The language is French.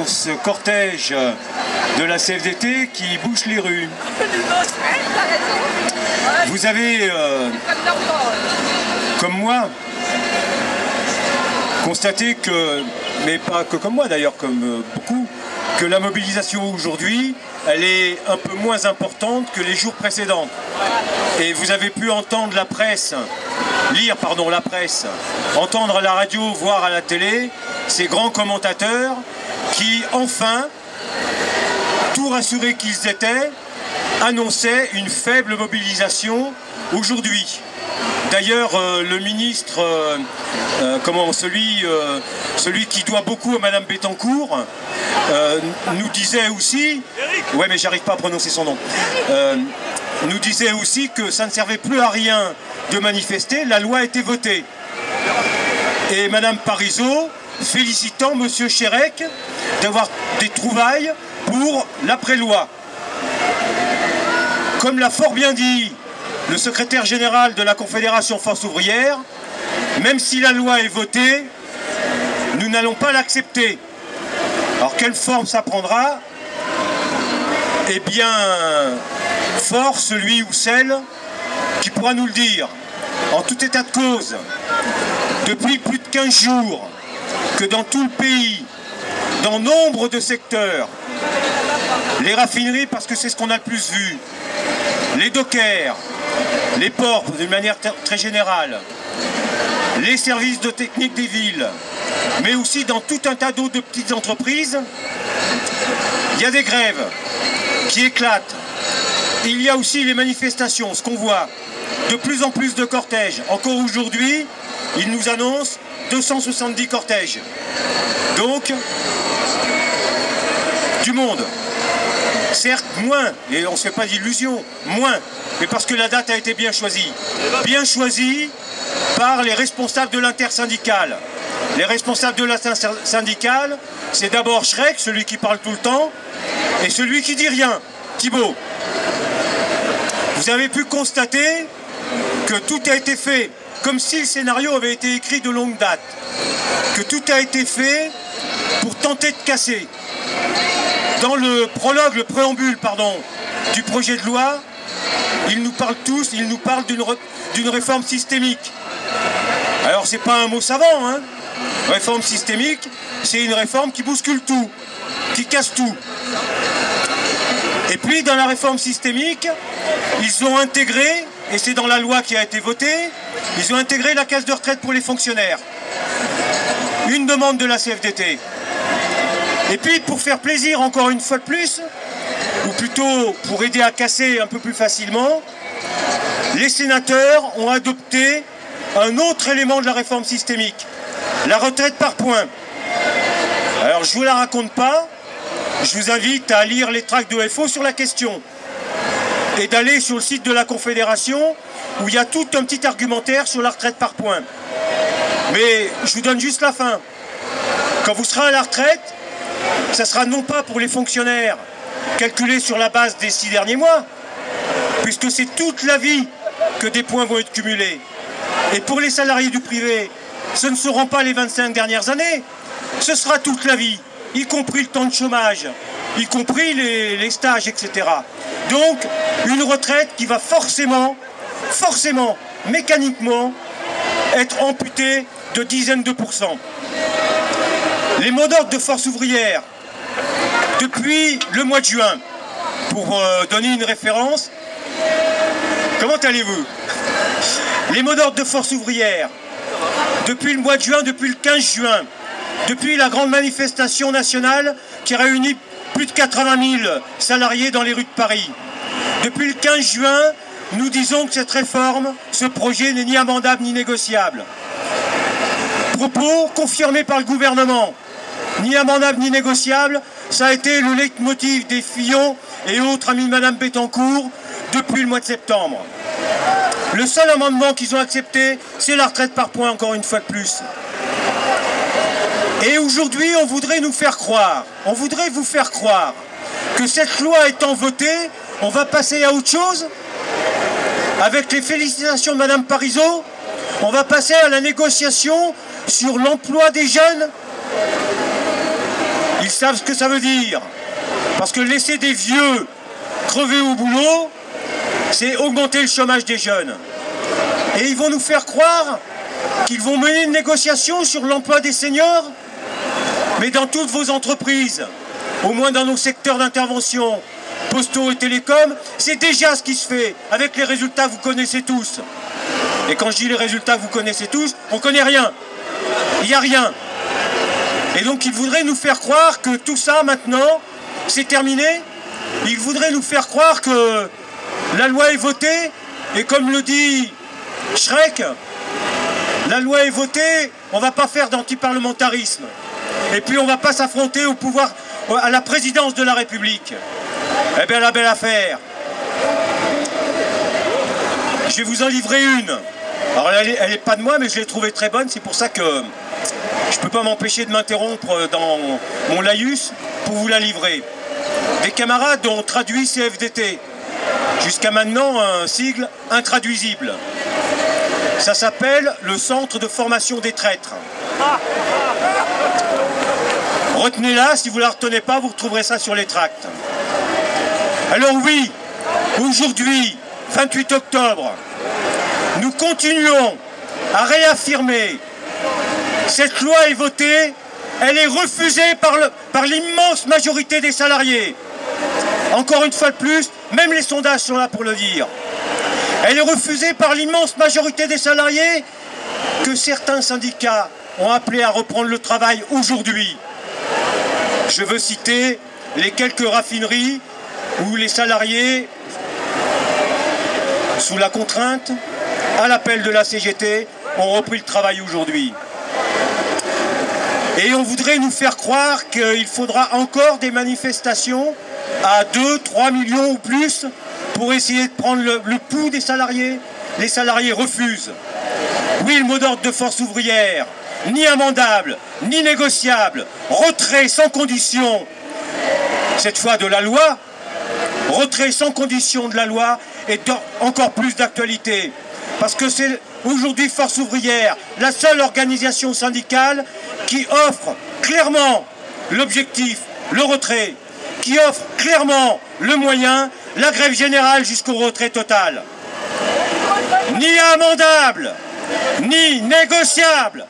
ce cortège de la CFDT qui bouche les rues. Vous avez, comme moi, constaté que, mais pas que comme moi d'ailleurs, comme beaucoup, que la mobilisation aujourd'hui, elle est un peu moins importante que les jours précédents. Et vous avez pu entendre la presse, lire la presse, entendre à la radio, voir à la télé, ces grands commentateurs qui, enfin, tout rassurés qu'ils étaient, annonçaient une faible mobilisation aujourd'hui. D'ailleurs, le ministre, celui qui doit beaucoup à Madame Bettencourt, nous disait aussi, ouais mais j'arrive pas à prononcer son nom, nous disait aussi que ça ne servait plus à rien de manifester, la loi a été votée. Et Madame Parisot félicitant Monsieur Chérec d'avoir des trouvailles pour l'après-loi. Comme l'a fort bien dit le secrétaire général de la Confédération Force Ouvrière, même si la loi est votée, nous n'allons pas l'accepter. Alors quelle forme ça prendra? Eh bien, fort celui ou celle qui pourra nous le dire. En tout état de cause, depuis plus de 15 jours, que dans tout le pays, dans nombre de secteurs, les raffineries, parce que c'est ce qu'on a le plus vu, les dockers, les ports d'une manière très générale, les services de technique des villes, mais aussi dans tout un tas d'autres petites entreprises, il y a des grèves qui éclatent. Il y a aussi les manifestations, ce qu'on voit, de plus en plus de cortèges. Encore aujourd'hui, ils nous annoncent 270 cortèges. Donc, du monde. Certes, moins, et on ne se fait pas d'illusions, moins, mais parce que la date a été bien choisie. Bien choisie par les responsables de l'intersyndicale. Les responsables de l'intersyndicale, c'est d'abord Schreck, celui qui parle tout le temps, et celui qui dit rien, Thibault. Vous avez pu constater que tout a été fait comme si le scénario avait été écrit de longue date, que tout a été fait pour tenter de casser. Dans le prologue, le préambule, du projet de loi, ils nous parlent tous, ils nous parlent d'une réforme systémique. Alors c'est pas un mot savant, hein. Réforme systémique, c'est une réforme qui bouscule tout, qui casse tout. Et puis dans la réforme systémique, ils ont intégré, et c'est dans la loi qui a été votée, ils ont intégré la caisse de retraite pour les fonctionnaires. Une demande de la CFDT. Et puis pour faire plaisir encore une fois de plus, ou plutôt pour aider à casser un peu plus facilement, les sénateurs ont adopté un autre élément de la réforme systémique, la retraite par points. Alors je ne vous la raconte pas, je vous invite à lire les tracts de FO sur la question et d'aller sur le site de la Confédération où il y a tout un petit argumentaire sur la retraite par points. Mais je vous donne juste la fin. Quand vous serez à la retraite, ça sera non pas pour les fonctionnaires calculés sur la base des 6 derniers mois, puisque c'est toute la vie que des points vont être cumulés. Et pour les salariés du privé, ce ne seront pas les 25 dernières années, ce sera toute la vie, y compris le temps de chômage, y compris les stages, etc. Donc, une retraite qui va forcément, mécaniquement, être amputée de dizaines de pourcents. Les mots d'ordre de Force Ouvrière, depuis le mois de juin, pour donner une référence, comment allez-vous? Les mots d'ordre de Force Ouvrière, depuis le mois de juin, depuis le 15 juin, depuis la grande manifestation nationale qui réunit plus de 80 000 salariés dans les rues de Paris. Depuis le 15 juin, nous disons que cette réforme, ce projet n'est ni amendable ni négociable. Propos confirmés par le gouvernement, ni amendable ni négociable, ça a été le leitmotiv des Fillon et autres amis de Madame Bettencourt depuis le mois de septembre. Le seul amendement qu'ils ont accepté, c'est la retraite par points, encore une fois de plus. Et aujourd'hui, on voudrait vous faire croire que cette loi étant votée, on va passer à autre chose. Avec les félicitations de Madame Parisot, on va passer à la négociation sur l'emploi des jeunes. Il savent ce que ça veut dire. Parce que laisser des vieux crever au boulot, c'est augmenter le chômage des jeunes. Et ils vont nous faire croire qu'ils vont mener une négociation sur l'emploi des seniors, mais dans toutes vos entreprises, au moins dans nos secteurs d'intervention, postaux et télécoms, c'est déjà ce qui se fait, avec les résultats que vous connaissez tous. Et quand je dis les résultats que vous connaissez tous, on ne connaît rien. Il n'y a rien. Et donc ils voudraient nous faire croire que tout ça maintenant, c'est terminé. Ils voudraient nous faire croire que la loi est votée, et comme le dit Shrek, la loi est votée, on ne va pas faire d'antiparlementarisme. Et puis on ne va pas s'affronter au pouvoir, à la présidence de la République. Eh bien la belle affaire. Je vais vous en livrer une. Alors elle n'est pas de moi, mais je l'ai trouvée très bonne, c'est pour ça que je ne peux pas m'empêcher de m'interrompre dans mon laïus pour vous la livrer. Des camarades ont traduit CFDT. Jusqu'à maintenant, un sigle intraduisible. Ça s'appelle le Centre de formation des traîtres. Retenez-la, si vous ne la retenez pas, vous retrouverez ça sur les tracts. Alors oui, aujourd'hui, 28 octobre, nous continuons à réaffirmer cette loi est votée, elle est refusée par l'immense majorité des salariés. Encore une fois de plus, même les sondages sont là pour le dire. Elle est refusée par l'immense majorité des salariés que certains syndicats ont appelé à reprendre le travail aujourd'hui. Je veux citer les quelques raffineries où les salariés, sous la contrainte, à l'appel de la CGT, ont repris le travail aujourd'hui. Et on voudrait nous faire croire qu'il faudra encore des manifestations à 2-3 millions ou plus pour essayer de prendre le pouls des salariés. Les salariés refusent. Oui, le mot d'ordre de Force ouvrière, ni amendable, ni négociable, retrait sans condition, cette fois de la loi, retrait sans condition de la loi est encore plus d'actualité. Parce que c'est aujourd'hui Force ouvrière, la seule organisation syndicale qui offre clairement l'objectif, le retrait, qui offre clairement le moyen, la grève générale jusqu'au retrait total. Ni amendable, ni négociable,